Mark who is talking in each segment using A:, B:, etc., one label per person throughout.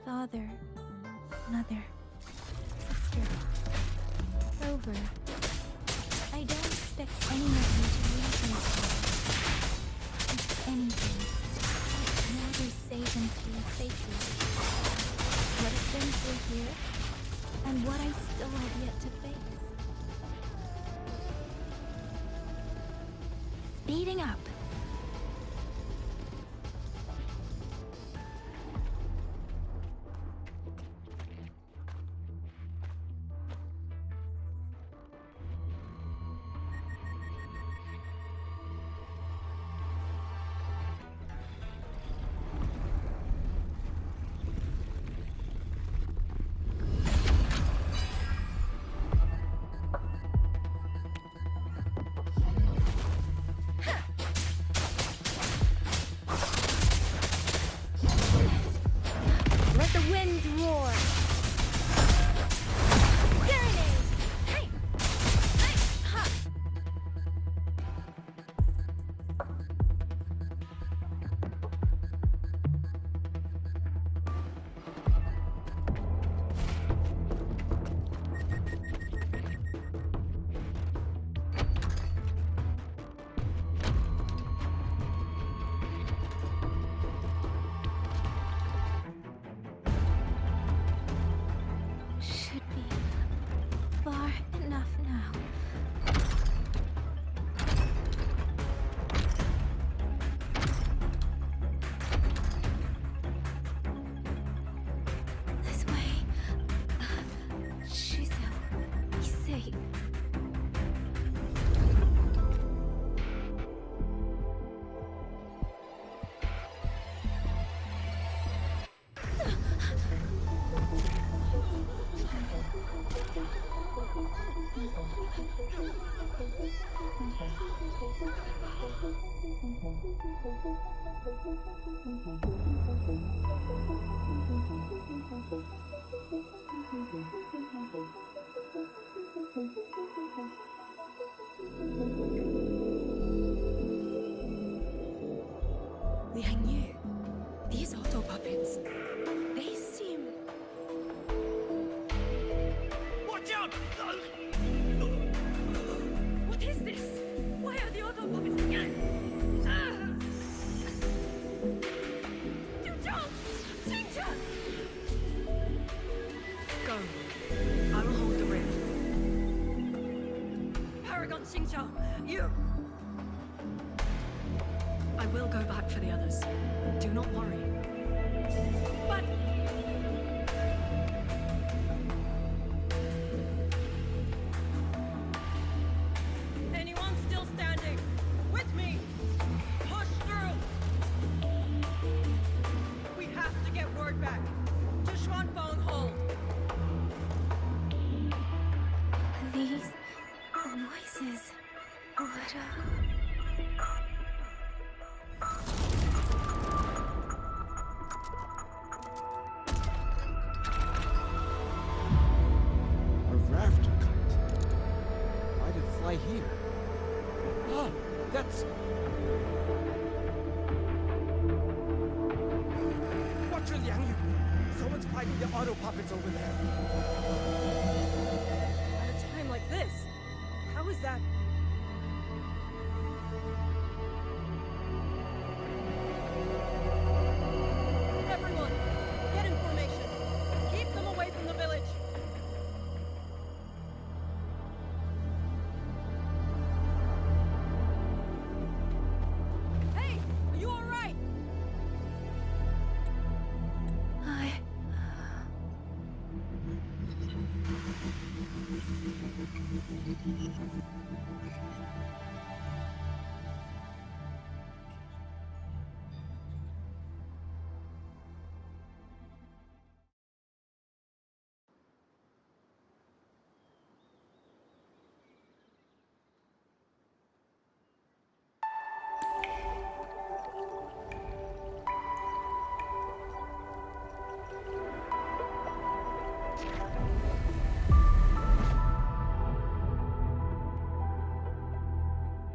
A: Father, mother, sister, Rover, I don't expect any of you to leave me. If anything, I'd rather say them to your faces. What I've been through here, and what I still have yet to face. Speeding up.
B: Liang Yu, these auto puppets, they seem...
C: Watch out!
B: What is this? Why are the auto puppets... Go. I will hold the ring. Paragon Xingqiao, you... I will go back for the others. Do not worry. But... Anyone still standing? With me! Push through! We have to get word back. To Xuanfeng hold.
A: These voices... What
D: A rafter kite. Why'd it fly here? Ah, that's... Watch your Liang Yu! Someone's fighting the auto puppets over there.
B: At a time like this, how is that? Everyone, get in formation. Keep them away from the village.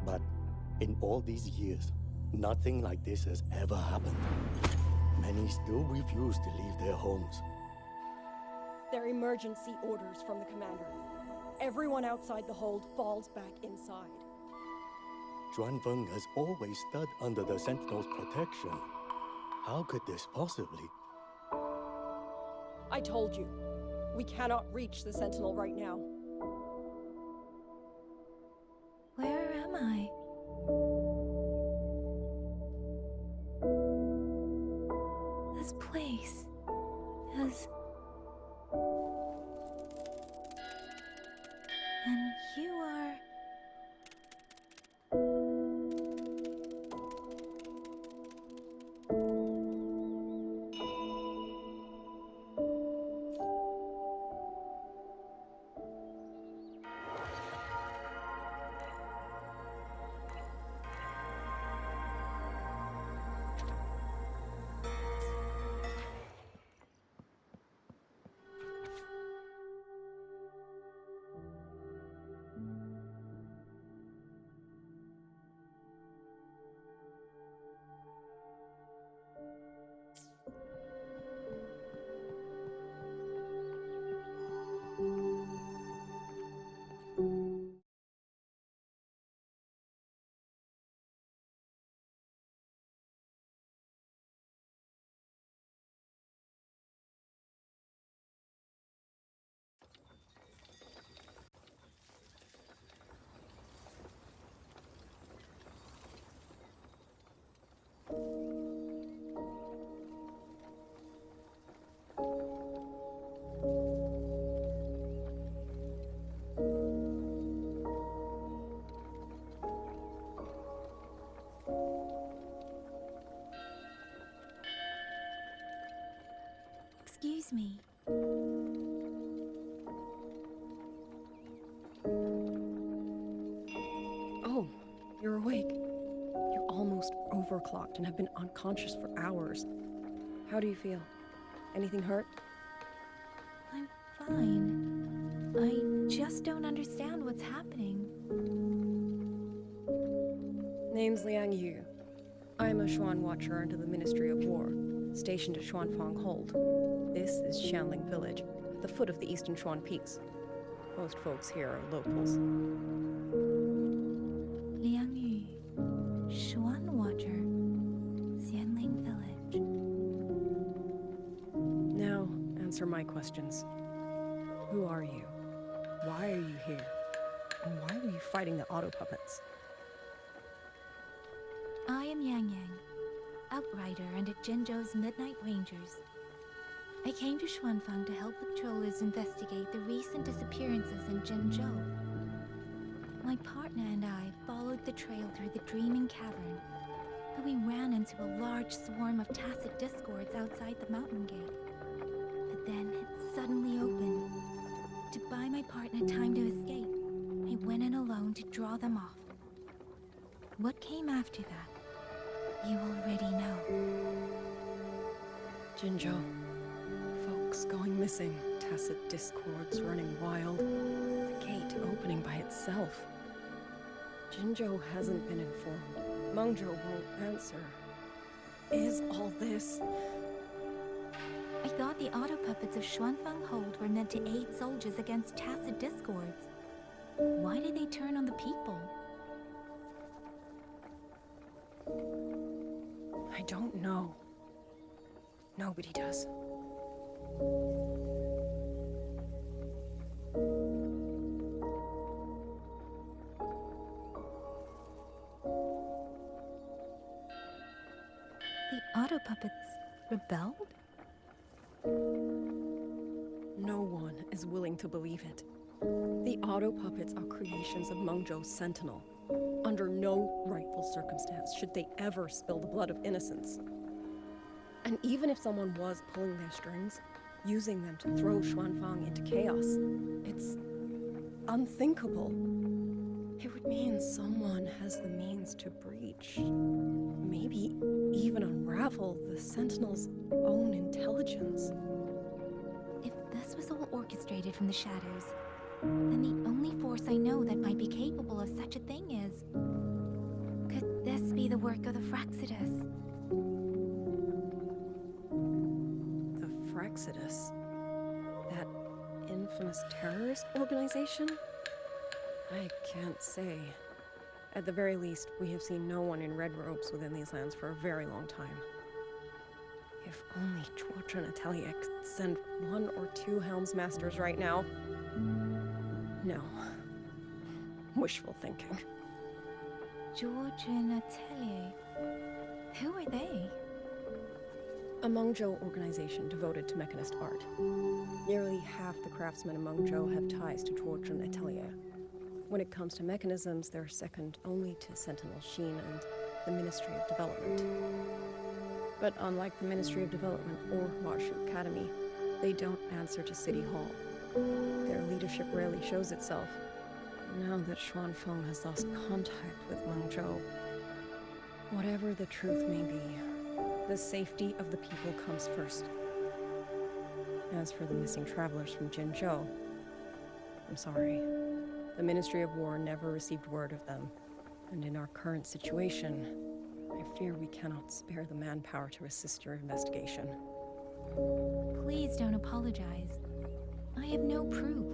E: But in all these years, nothing like this has ever happened. Many still refuse to leave their homes.
F: They're emergency orders from the commander. Everyone outside the hold falls back inside.
E: Xuanfeng has always stood under the Sentinel's protection. How could this possibly?
F: I told you, we cannot reach the Sentinel right now.
A: Where am I? This place is... And you are... Excuse me.
F: Oh, you're awake. You're almost overclocked and have been unconscious for hours. How do you feel? Anything hurt?
A: I'm fine. I just don't understand what's happening.
F: Name's Liang Yu. I'm a Xuan Watcher under the Ministry of War, stationed at Xuanfang Hold. This is Shanling Village, at the foot of the Eastern Xuan Peaks. Most folks here are locals.
A: Liang Yu, Xuan Watcher, Xianling Village.
F: Now, answer my questions. Who are you? Why are you here? And why were you fighting the auto puppets?
A: I am Yang Yang, Outrider and at Jinzhou's Midnight Rangers. I came to Xuanfang to help patrollers investigate the recent disappearances in Jinzhou. My partner and I followed the trail through the Dreaming Cavern, but we ran into a large swarm of tacit discords outside the mountain gate. But then it suddenly opened. To buy my partner time to escape, I went in alone to draw them off. What came after that, you already know.
F: Jinzhou. Folks going missing, tacit discords running wild, the gate opening by itself. Jinzhou hasn't been informed. Mengzhou won't answer. Is all this...
A: I thought the auto puppets of Xuanfang Hold were meant to aid soldiers against tacit discords. Why did they turn on the people?
F: I don't know. Nobody does.
A: The auto puppets rebelled?
F: No one is willing to believe it. The auto puppets are creations of Mengzhou's Sentinel. Under no rightful circumstance should they ever spill the blood of innocents. And even if someone was pulling their strings, using them to throw Xuanfang into chaos, it's unthinkable. It would mean someone has the means to breach, maybe even unravel the Sentinel's own intelligence.
A: If this was all orchestrated from the shadows, then the only force I know that might be capable of such a thing is work of the Fraxidus.
F: The Fraxidus? That infamous terrorist organization? I can't say. At the very least, we have seen no one in red robes within these lands for a very long time. If only George and Atelier could send 1 or 2 Helmsmasters right now. No. Wishful thinking.
A: George and Atelier. Who are they?
F: A Mengzhou organization devoted to mechanist art. Nearly half the craftsmen in Mengzhou have ties to George and Atelier. When it comes to mechanisms, they're second only to Sentinel Sheen and the Ministry of Development. But unlike the Ministry of Development or Huashu Academy, they don't answer to City Hall. Their leadership rarely shows itself. Now that Xuanfeng has lost contact with Mengzhou, whatever the truth may be, the safety of the people comes first. As for the missing travelers from Jinzhou, I'm sorry. The Ministry of War never received word of them, and in our current situation, I fear we cannot spare the manpower to assist your investigation.
A: Please don't apologize. I have no proof.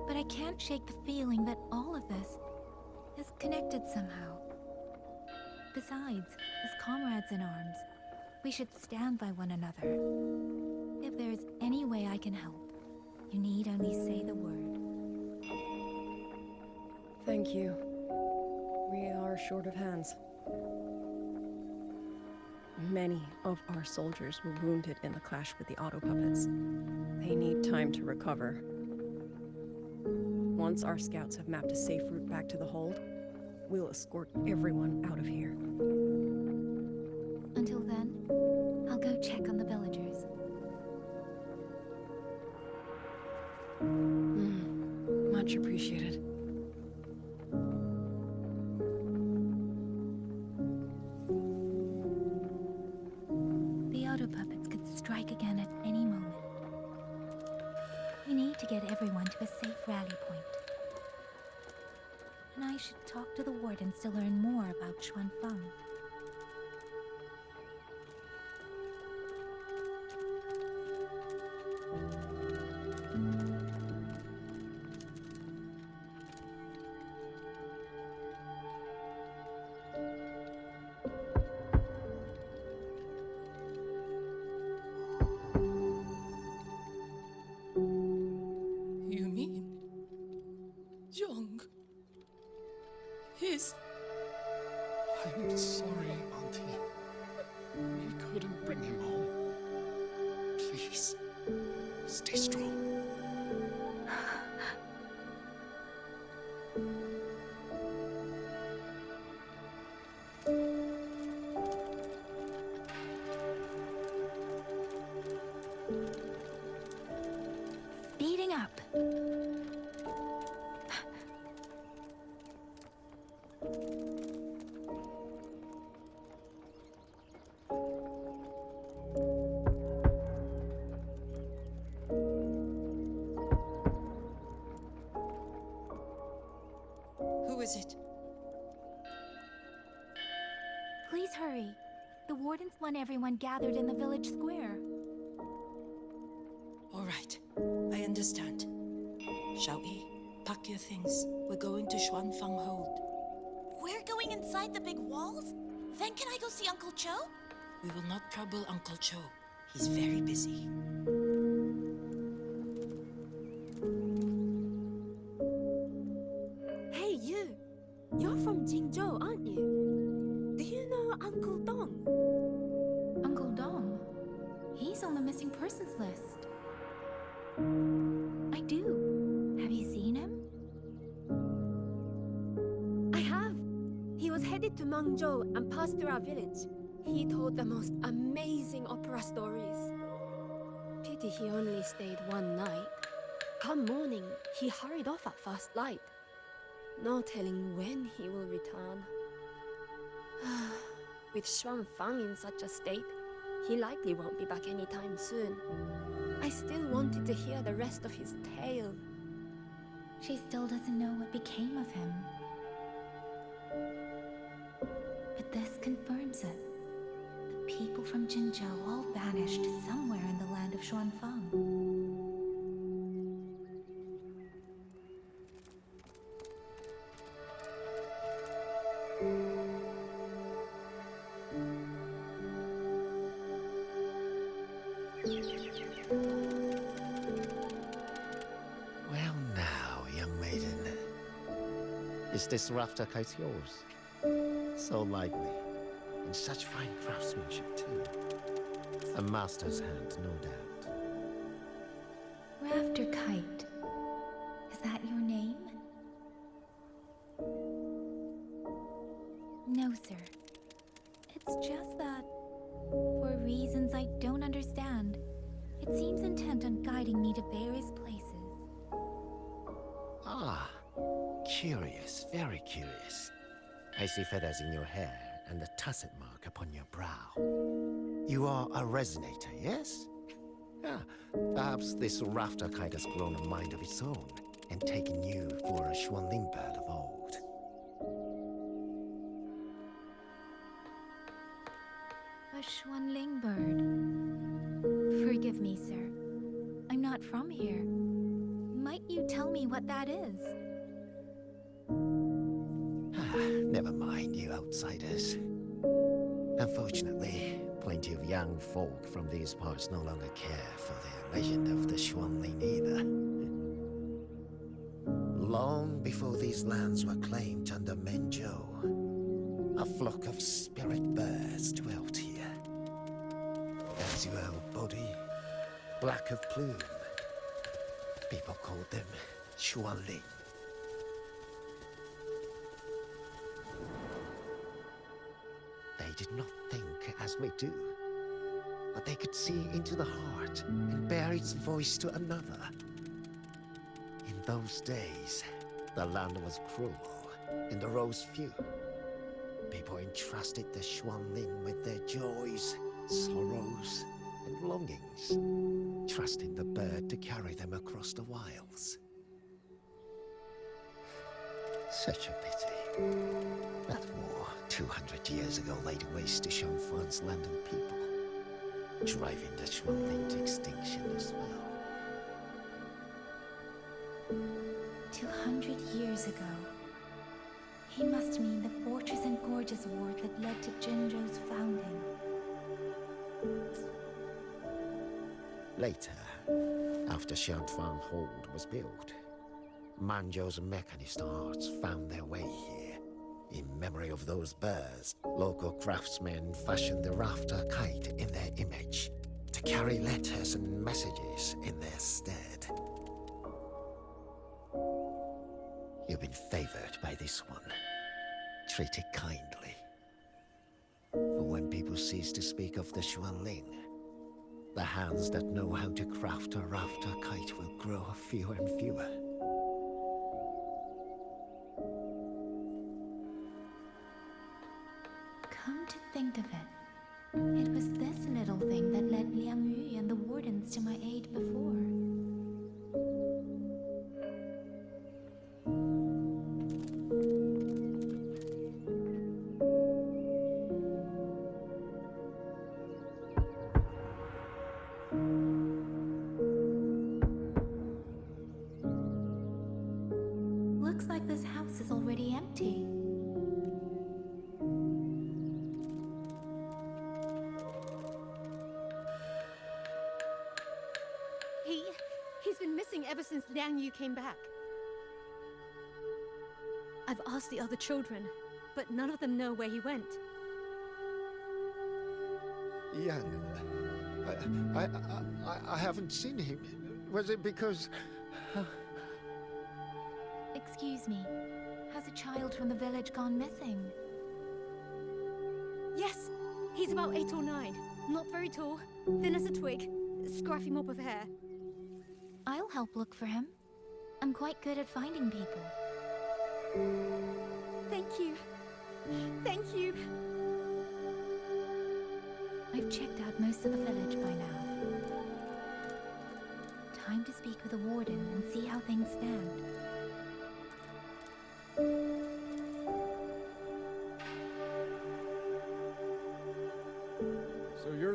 A: But I can't shake the feeling that all of this is connected somehow. Besides, as comrades in arms, we should stand by one another. If there is any way I can help, you need only say the word.
F: Thank you. We are short of hands. Many of our soldiers were wounded in the clash with the auto puppets. They need time to recover. Once our scouts have mapped a safe route back to the hold, we'll escort everyone out of here.
A: Until then, I'll go check on the villagers.
F: Much appreciated.
A: The auto puppets could strike again at any moment. We need to get everyone to a safe rally point. And I should talk to the wardens to learn more about Xuanfeng.
G: You mean Young? He's...
C: I'm sorry, Auntie. We couldn't bring him home. Please, stay strong.
A: Speeding up.
G: Who is it?
A: Please hurry. The wardens want everyone gathered in the village square.
G: All right, I understand. Shall we? Pack your things. We're going to Xuanfeng Hold.
H: We're going inside the big walls? Then can I go see Uncle Cho?
G: We will not trouble Uncle Cho. He's very busy.
I: Hey, you! You're from Jingzhou, aren't you? Do you know Uncle Dong?
A: Uncle Dong? He's on the missing persons list. I do. Have you seen him?
I: I have. He was headed to Mengzhou and passed through our village. He told the most amazing opera stories. Pity he only stayed one night. Come morning, he hurried off at first light. No telling when he will return. With Xuanfeng in such a state, he likely won't be back anytime soon. I still wanted to hear the rest of his tale.
A: She still doesn't know what became of him. But This confirms it. The people from Jinzhou all vanished somewhere in the land of Xuanfang.
J: Well now, young maiden. Is this rafter kite yours? So lively, and such fine craftsmanship too. A master's hand, no doubt.
A: Rafter Kite. Is that your name? No, sir. It's just that, for reasons I don't understand, it seems intent on guiding me to various places.
J: Ah, curious, very curious. I see feathers in your hair and a tusset mark upon your brow. You are a resonator, yes? Ah, perhaps this rafter kite has grown a mind of its own and taken you for a Xuanling bird of old.
A: A Xuanling bird. Forgive me, sir. I'm not from here. Might you tell me what that is?
J: Never mind, you outsiders. Unfortunately, plenty of young folk from these parts no longer care for the legend of the Xuanling either. Long before these lands were claimed under Menzhou, a flock of spirit birds dwelt here. Azure body, black of plume. People called them Xuanling. They did not think as we do, but they could see into the heart and bear its voice to another. In those days, the land was cruel and the roads few. People entrusted the Xuanling with their joys, sorrows, and longings, trusting the bird to carry them across the wilds. Such a pity. That war 200 years ago laid waste to Xuanfang's land and people, driving the Xuanling to extinction as well.
A: 200 years ago. He must mean the Fortress and Gorges War that led to Jinzhou's founding.
J: Later, after Xuanfang Hold was built, Manzhou's mechanist arts found their way here. In memory of those birds, local craftsmen fashioned the rafter kite in their image to carry letters and messages in their stead. You've been favored by this one. Treat it kindly. For when people cease to speak of the Xuanling, the hands that know how to craft a rafter kite will grow fewer and fewer.
A: Come to think of it, it was this little thing that led Liang Yu and the wardens to my aid before. Looks like this house is already empty.
I: He's been missing ever since Liang Yu came back. I've asked the other children, but none of them know where he went.
J: Young, I haven't seen him. Was it because...
A: Excuse me, has a child from the village gone missing?
I: Yes, he's about 8 or 9. Not very tall, thin as a twig, scruffy mop of hair.
A: I'll help look for him. I'm quite good at finding people.
I: Thank you. Thank you.
A: I've checked out most of the village by now. Time to speak with the warden and see how things stand.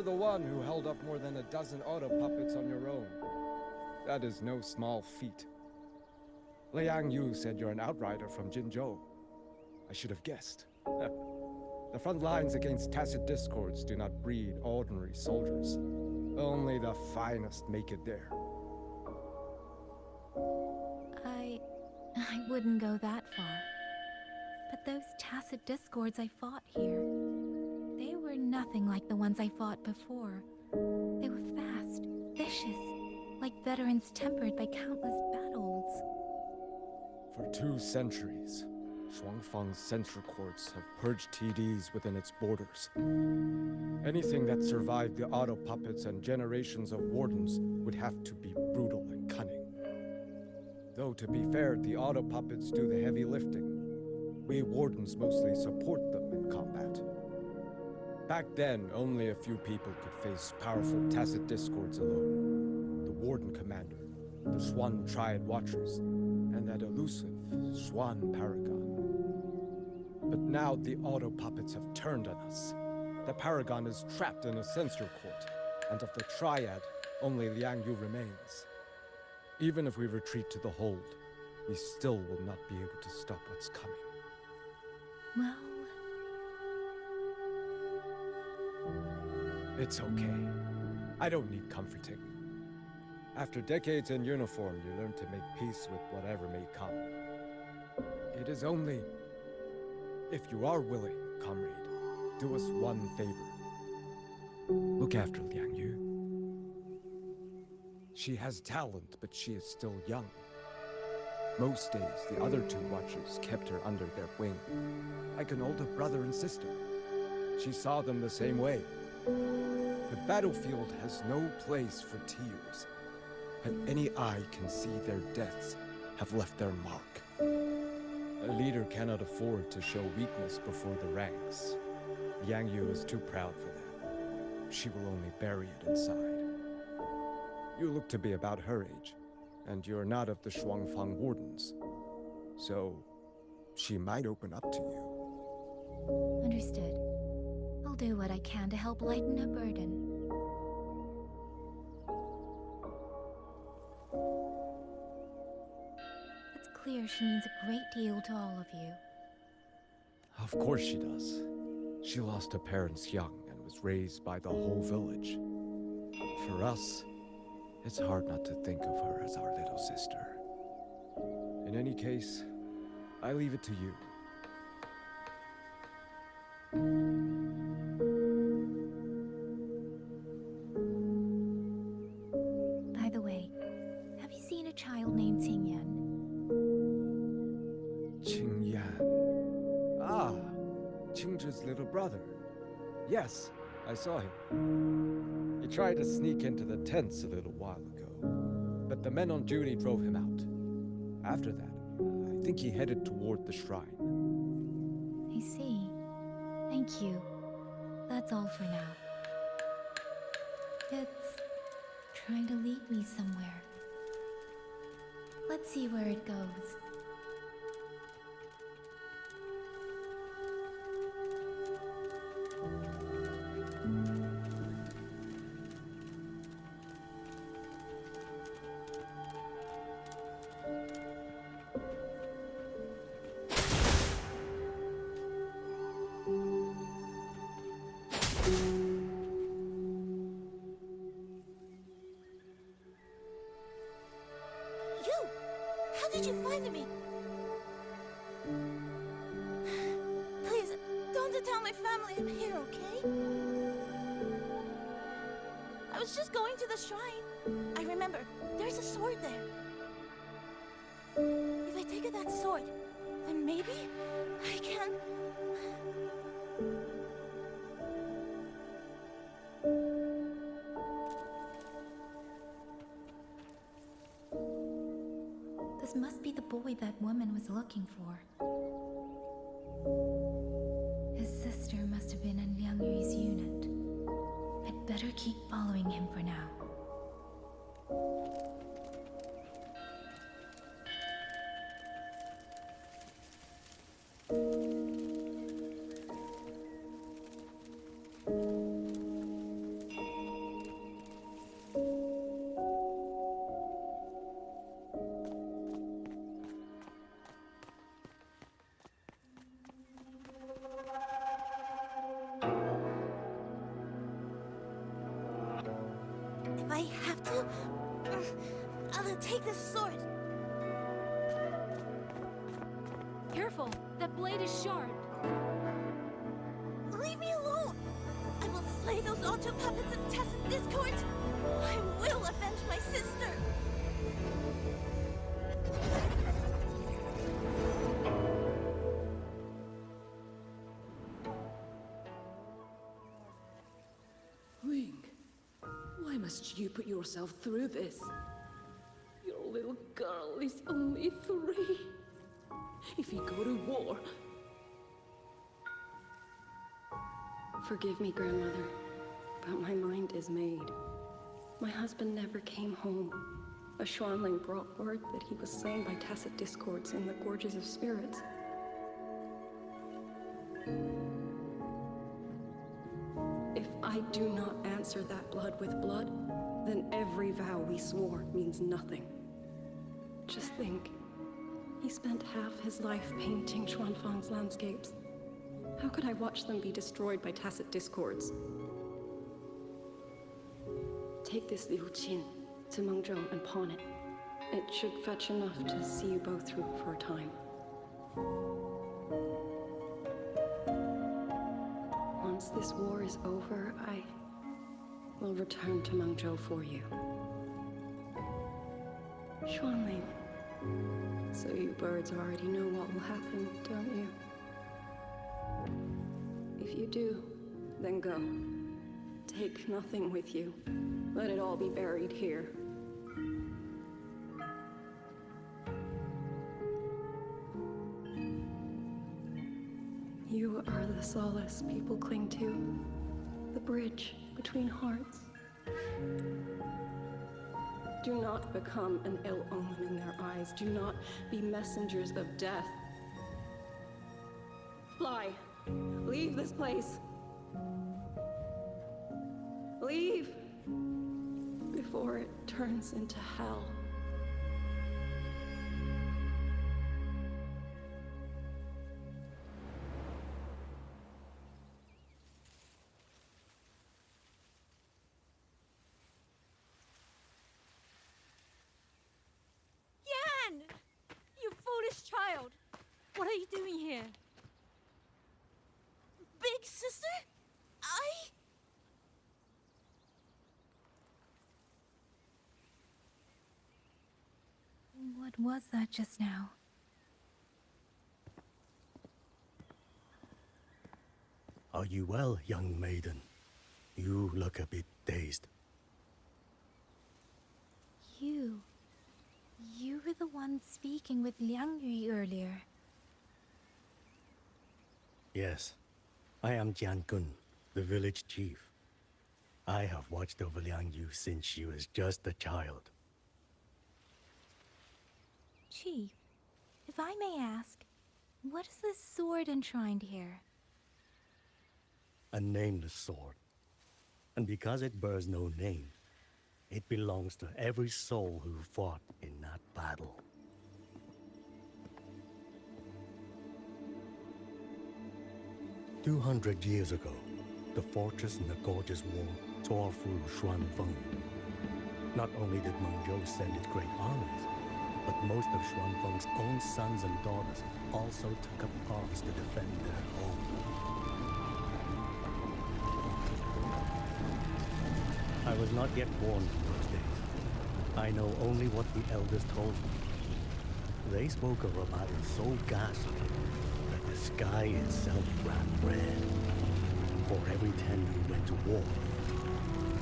D: the one who held up more than a dozen auto puppets on your own. That is no small feat. Liang Yu said you're an outrider from Jinzhou. I should have guessed. The front lines against tacit discords do not breed ordinary soldiers. Only the finest make it there.
A: I wouldn't go that far. But those tacit discords I fought here, they were nothing like the ones I fought before. They were fast, vicious, like veterans tempered by countless battles.
D: For 2 centuries, Shuangfang's censor courts have purged TDs within its borders. Anything that survived the auto puppets and generations of wardens would have to be brutal and cunning. Though to be fair, the auto puppets do the heavy lifting. We wardens mostly support them in combat. Back then, only a few people could face powerful tacit discords alone. The warden commander, the Swan Triad Watchers, and that elusive Swan Paragon. But now the auto puppets have turned on us. The Paragon is trapped in a censor court, and of the Triad, only Liang Yu remains. Even if we retreat to the hold, we still will not be able to stop what's coming.
A: Well...
D: It's okay. I don't need comforting. After decades in uniform, you learn to make peace with whatever may come. It is only... If you are willing, comrade, do us one favor. Look after Liang Yu. She has talent, but she is still young. Most days, the other 2 watchers kept her under their wing, like an older brother and sister. She saw them the same way. The battlefield has no place for tears, and any eye can see their deaths have left their mark. A leader cannot afford to show weakness before the ranks. Yang Yu is too proud for that. She will only bury it inside. You look to be about her age, and you're not of the Shuangfang Wardens. So, she might open up to you.
A: Understood. I'll do what I can to help lighten her burden. It's clear she means a great deal to all of you.
D: Of course she does. She lost her parents young and was raised by the whole village. For us, it's hard not to think of her as our little sister. In any case, I leave it to you.
A: By the way, have you seen a child named Qingyan?
D: Qingyan. Ah, Qingzhi's little brother. Yes, I saw him. He tried to sneak into the tents a little while ago, but the men on duty drove him out. After that, I think he headed toward the shrine.
A: I see. Thank you. That's all for now. It's trying to lead me somewhere. Let's see where it goes.
H: How did you find me? Please, don't tell my family I'm here, okay? I was just going to the shrine. I remember, there's a sword there. If I take that sword, then maybe I can...
A: This must be the boy that woman was looking for. His sister must have been in Liang Yu's unit. I'd better keep following him for now.
H: take this sword.
I: Careful! That blade is sharp!
H: Leave me alone! I will slay those auto puppets and Tacit Discord! I will avenge my sister!
B: Ling, why must you put yourself through this? Your little girl is only 3. If you go to war...
F: Forgive me, Grandmother, but my mind is made. My husband never came home. A Xuanling brought word that he was slain by Tacit Discords in the Gorges of Spirits. If I do not answer that blood with blood, then every vow we swore means nothing. Just think, he spent half his life painting Xuanfang's landscapes. How could I watch them be destroyed by Tacit Discords? Take this Liu Qin to Mengzhou and pawn it. It should fetch enough to see you both through for a time. Once this war is over, I will return to Mengzhou for you. Xuanling. So you birds already know what will happen, don't you? If you do, then go. Take nothing with you. Let it all be buried here. You are the solace people cling to, the bridge between hearts. Do not become an ill omen in their eyes. Do not be messengers of death. Fly. Leave this place. Leave before it turns into hell.
I: Yan! You foolish child! What are you doing here?
H: Big sister?
A: What was that just now?
E: Are you well, young maiden? You look a bit dazed.
A: You were the one speaking with Liang Yu earlier.
E: Yes, I am Jian Kun, the village chief. I have watched over Liang Yu since she was just a child.
A: Chief, if I may ask, what is this sword enshrined here?
E: A nameless sword. And because it bears no name, it belongs to every soul who fought in that battle. "200 years ago, the fortress in the Gorgeous War tore through Xuanfeng. Not only did Mengzhou send its great armies, but most of Xuanfeng's own sons and daughters also took up arms to defend their home. I was not yet born in those days. I know only what the elders told me. They spoke of a battle so ghastly that the sky itself ran red. For every 10 who went to war,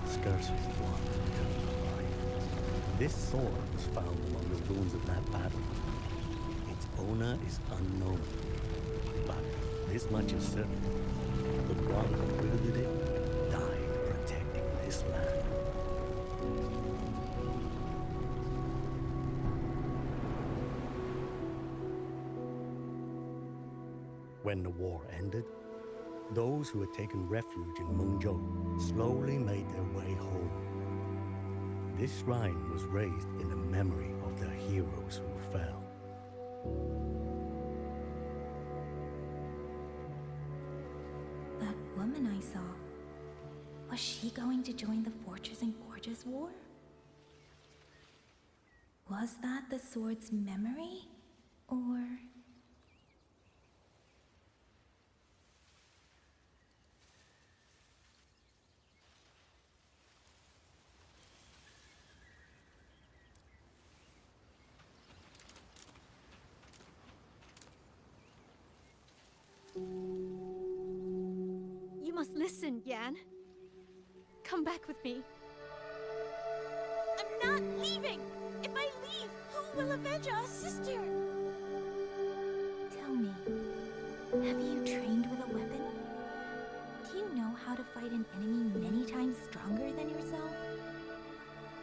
E: scarcely one returned alive. This sword was found among the ruins of that battle. Its owner is unknown, but this much is certain. The one who wielded it died protecting this land. When the war ended, those who had taken refuge in Mengzhou slowly made their way home. This shrine was raised in the memory of the heroes who fell.
A: That woman I saw, was she going to join the Fortress and Gorges War? Was that the sword's memory? Or...
I: You must listen, Yan. Come back with me.
H: I'm not leaving! If I leave, who will avenge our sister?
A: Tell me, have you trained with a weapon? Do you know how to fight an enemy many times stronger than yourself?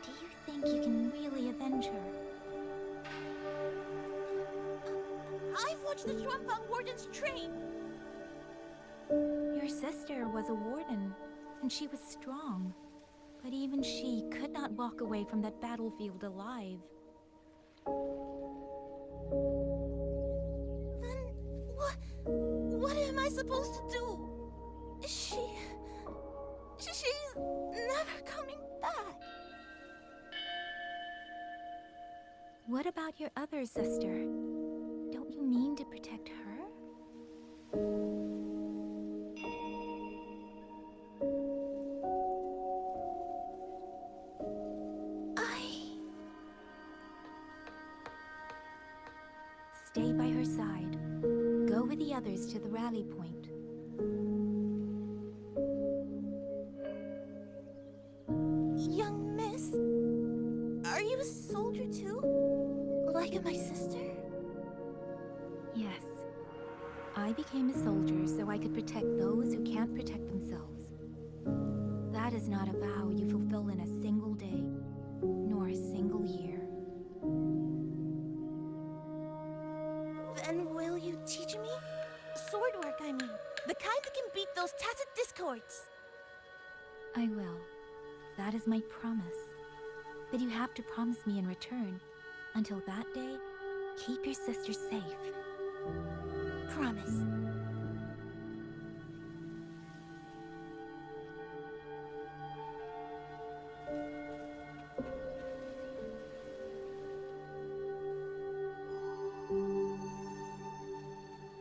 A: Do you think you can really avenge her?
H: I've watched the Xuanfang wardens train!
A: Your sister was a warden, and she was strong. But even she could not walk away from that battlefield alive.
H: Then what am I supposed to do? She's never coming back.
A: What about your other sister? Don't you mean to protect her? Stay by her side. Go with the others to the rally point.
H: Young miss, are you a soldier too? Like my sister?
A: Yes. I became a soldier so I could protect those who can't protect themselves. That is not a vow you fulfill in a single day, nor a single year.
H: Then will you teach me? Sword work, I mean. The kind that can beat those tacit discords.
A: I will. That is my promise. But you have to promise me in return. Until that day, keep your sister safe.
H: Promise.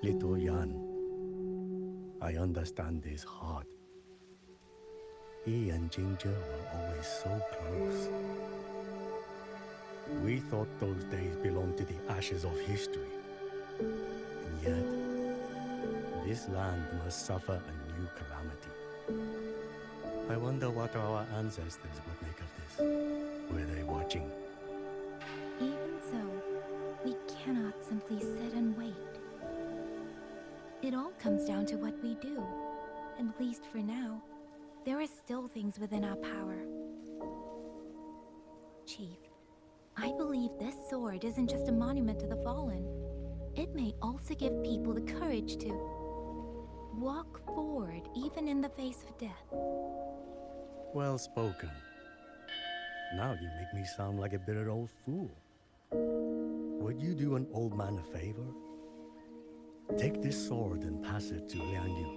E: Little Yan, I understand his heart. He and Ginger were always so close. We thought those days belonged to the ashes of history. And yet, this land must suffer a new calamity. I wonder what our ancestors would make of this. Were they watching?
A: Even so, we cannot simply sit and wait. It all comes down to what we do. At least for now, there are still things within our power. Chief, I believe this sword isn't just a monument to the fallen. It may also give people the courage to walk forward even in the face of death.
E: Well spoken. Now you make me sound like a bitter old fool. Would you do an old man a favor? Take this sword and pass it to Liang Yu.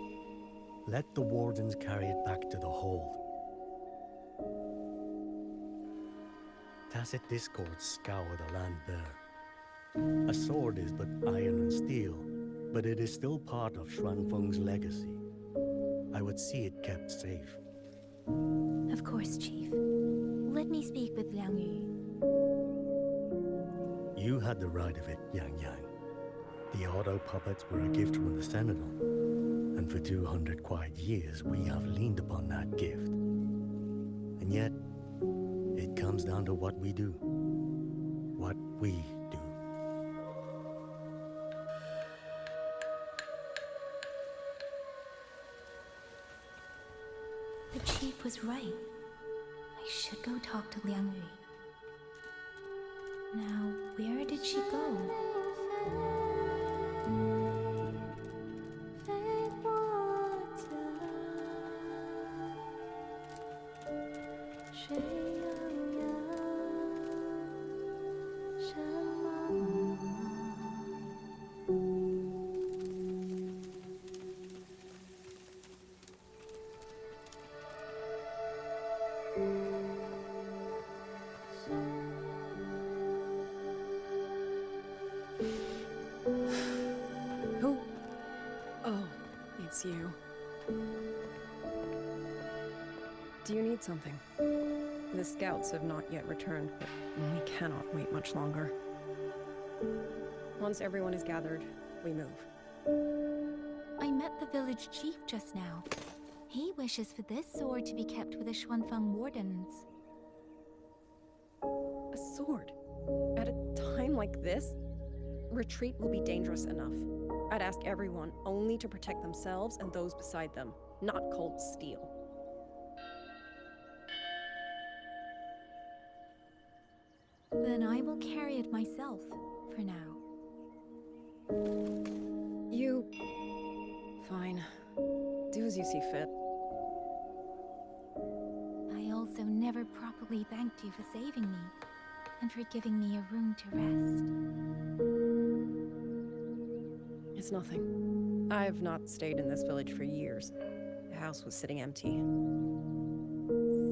E: Let the wardens carry it back to the hold. Tacit discords scour the land bare. A sword is but iron and steel, but it is still part of Xuanfeng's legacy. I would see it kept safe.
A: Of course, Chief. Let me speak with Liang Yu.
E: You had the right of it, Yang Yang. The auto puppets were a gift from the Sentinel, and for 200 quiet years we have leaned upon that gift. And yet, it comes down to what we do. What we do.
A: The Chief was right. I should go talk to Liang Yu. Now, where did she go?
F: It's you. Do you need something? The scouts have not yet returned, but we cannot wait much longer. Once everyone is gathered, we move.
A: I met the village chief just now. He wishes for this sword to be kept with the Xuanfang wardens.
F: A sword? At a time like this? Retreat will be dangerous enough. I'd ask everyone only to protect themselves and those beside them, not cold steel.
A: Then I will carry it myself, for now.
F: You... Fine. Do as you see fit.
A: I also never properly thanked you for saving me, and for giving me a room to rest.
F: It's nothing. I've not stayed in this village for years. The house was sitting empty.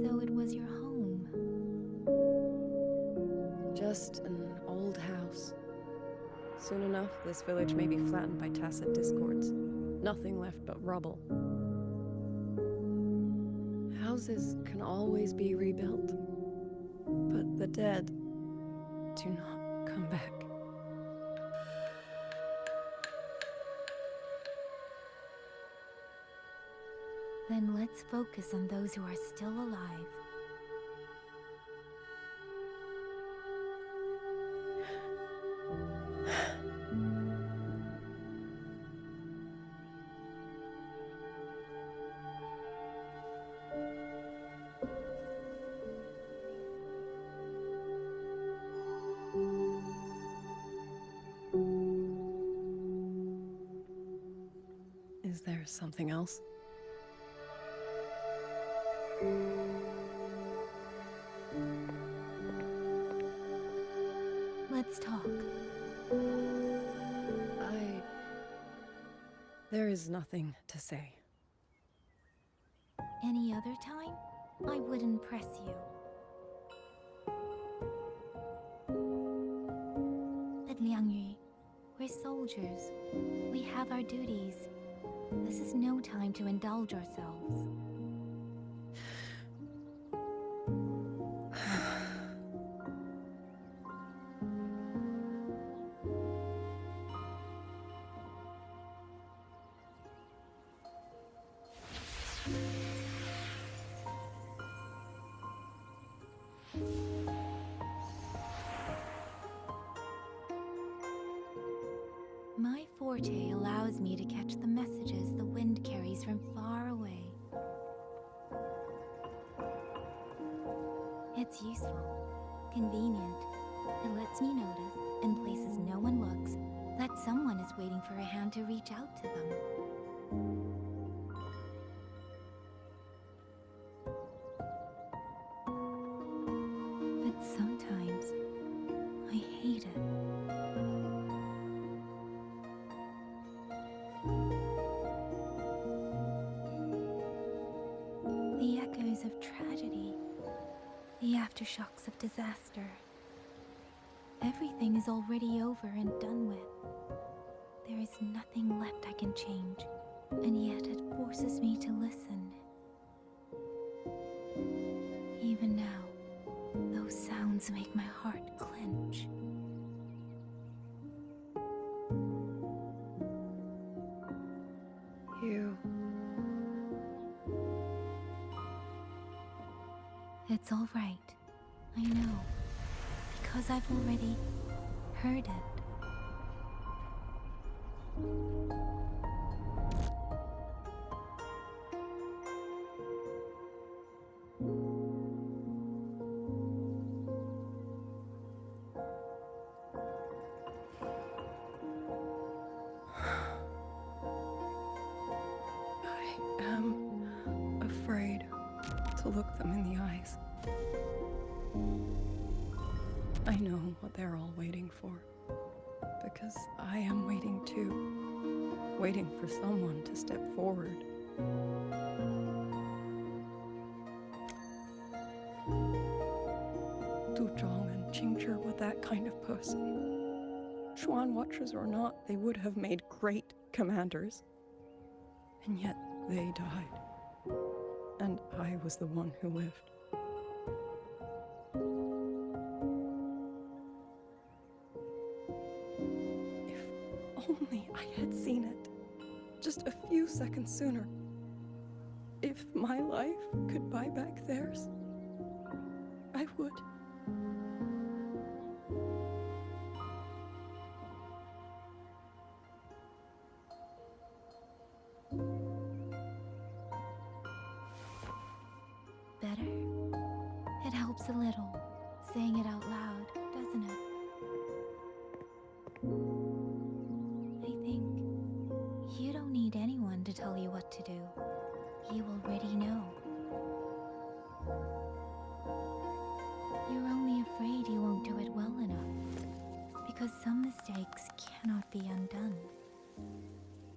A: So it was your home.
F: Just an old house. Soon enough, this village may be flattened by tacit discords. Nothing left but rubble. Houses can always be rebuilt, but the dead do not come back.
A: Then let's focus on those who are still alive.
F: Is there something else?
A: Let's talk.
F: There is nothing to say.
A: Any other time, I wouldn't press you. But Liangyu, we're soldiers. We have our duties. This is no time to indulge ourselves. My forte allows me to catch the messages the wind carries from far away. It's useful, convenient. It lets me notice, in places no one looks, that someone is waiting for a hand to reach out to them. But sometimes, I hate it. The echoes of tragedy, the aftershocks of disaster. Everything is already over and done with. There is nothing left I can change, and yet it forces me to listen. Even now, those sounds make my heart clench. It's all right. I know. Because I've already heard it.
F: I am afraid to look them in the eyes. I know what they're all waiting for, because I am waiting too, waiting for someone to step forward. Du Zhong and Qingzhi were that kind of person. Xuan Watchers or not, they would have made great commanders. And yet they died. And I was the one who lived. If only I had seen it. Just a few seconds sooner. If my life could buy back theirs, I would.
A: Better? It helps a little, saying it out loud, doesn't it? I think you don't need anyone to tell you what to do. You already know. You're only afraid you won't do it well enough, because some mistakes cannot be undone.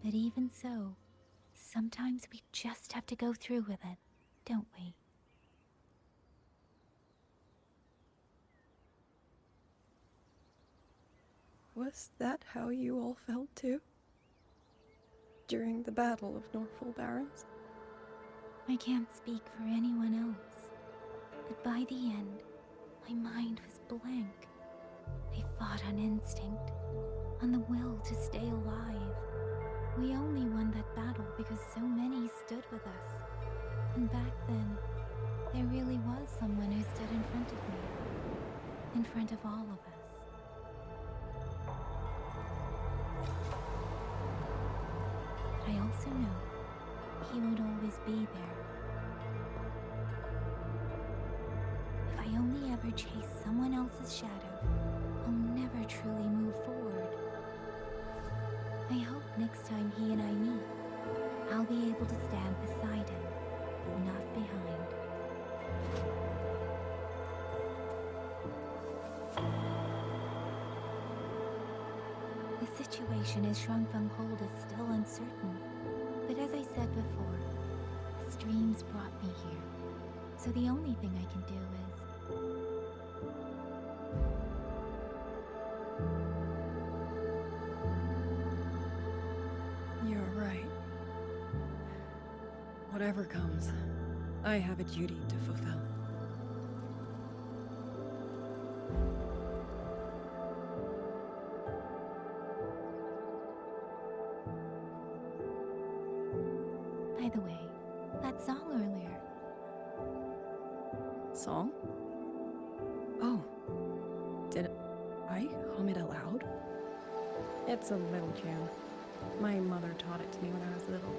A: But even so, sometimes we just have to go through with it, don't we?
F: Was that how you all felt too? During the Battle of Norfolk Barrens?
A: I can't speak for anyone else, but by the end, my mind was blank. I fought on instinct, on the will to stay alive. We only won that battle because so many stood with us. And back then, there really was someone who stood in front of me, in front of all of us. I also know he would always be there. If I only ever chase someone else's shadow, I'll never truly move forward. I hope next time he and I meet, I'll be able to stand beside him, not behind. The situation as Shuangfeng Hold is still uncertain, but as I said before, the streams brought me here, so the only thing I can do is...
F: You're right. Whatever comes, I have a duty to fulfill.
A: By the way, that song earlier.
F: Song? Oh. Did I hum it aloud? It's a little tune. My mother taught it to me when I was little.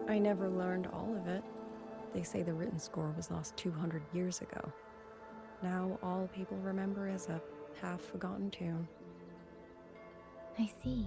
F: I never learned all of it. They say the written score was lost 200 years ago. Now all people remember is a half-forgotten tune.
A: I see.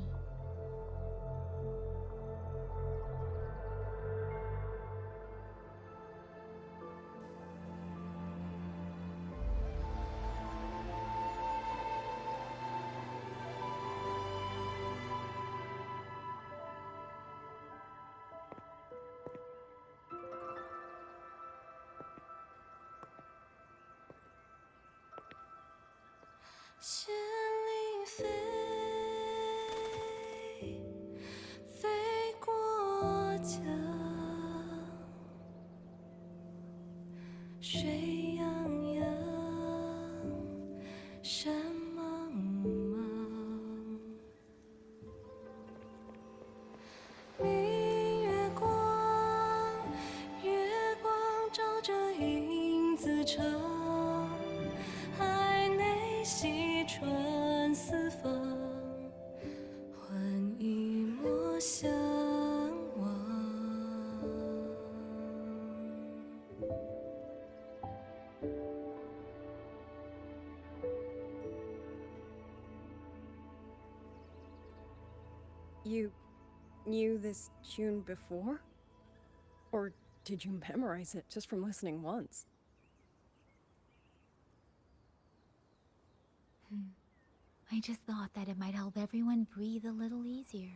F: You knew this tune before? Or did you memorize it just from listening once?
A: I just thought that it might help everyone breathe a little easier.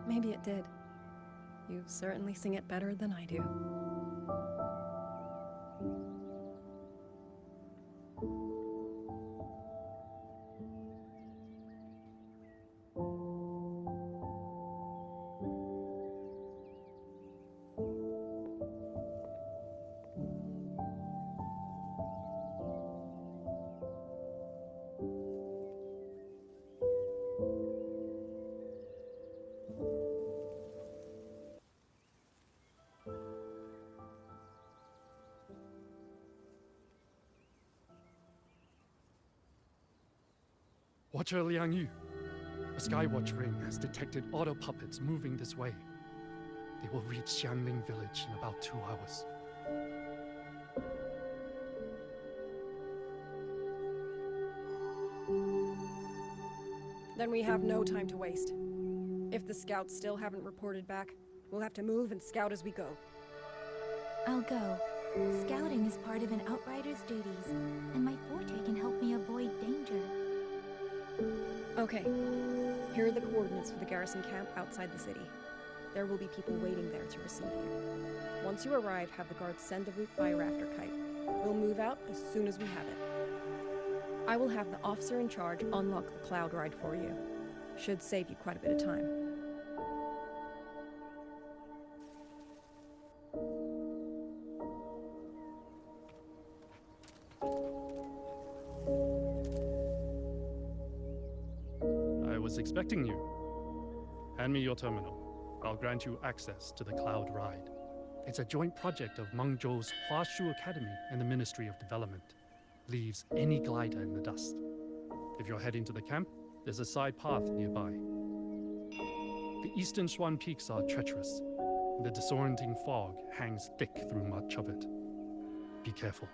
F: Maybe it did. You certainly sing it better than I do.
C: Watcher Liang Yu, a Skywatch ring has detected auto puppets moving this way. They will reach Xiangling village in about 2 hours.
F: Then we have no time to waste. If the scouts still haven't reported back, we'll have to move and scout as we go.
A: I'll go. Scouting is part of an outrider's duties, and my forte can help me avoid danger.
F: Okay. Here are the coordinates for the garrison camp outside the city. There will be people waiting there to receive you. Once you arrive, have the guards send the route by rafter kite. We'll move out as soon as we have it. I will have the officer in charge unlock the cloud ride for you. Should save you quite a bit of time.
C: I was expecting you. Hand me your terminal. I'll grant you access to the Cloud Ride. It's a joint project of Mengzhou's Huashu Academy and the Ministry of Development. Leaves any glider in the dust. If you're heading to the camp, there's a side path nearby. The eastern Swan Peaks are treacherous. The disorienting fog hangs thick through much of it. Be careful.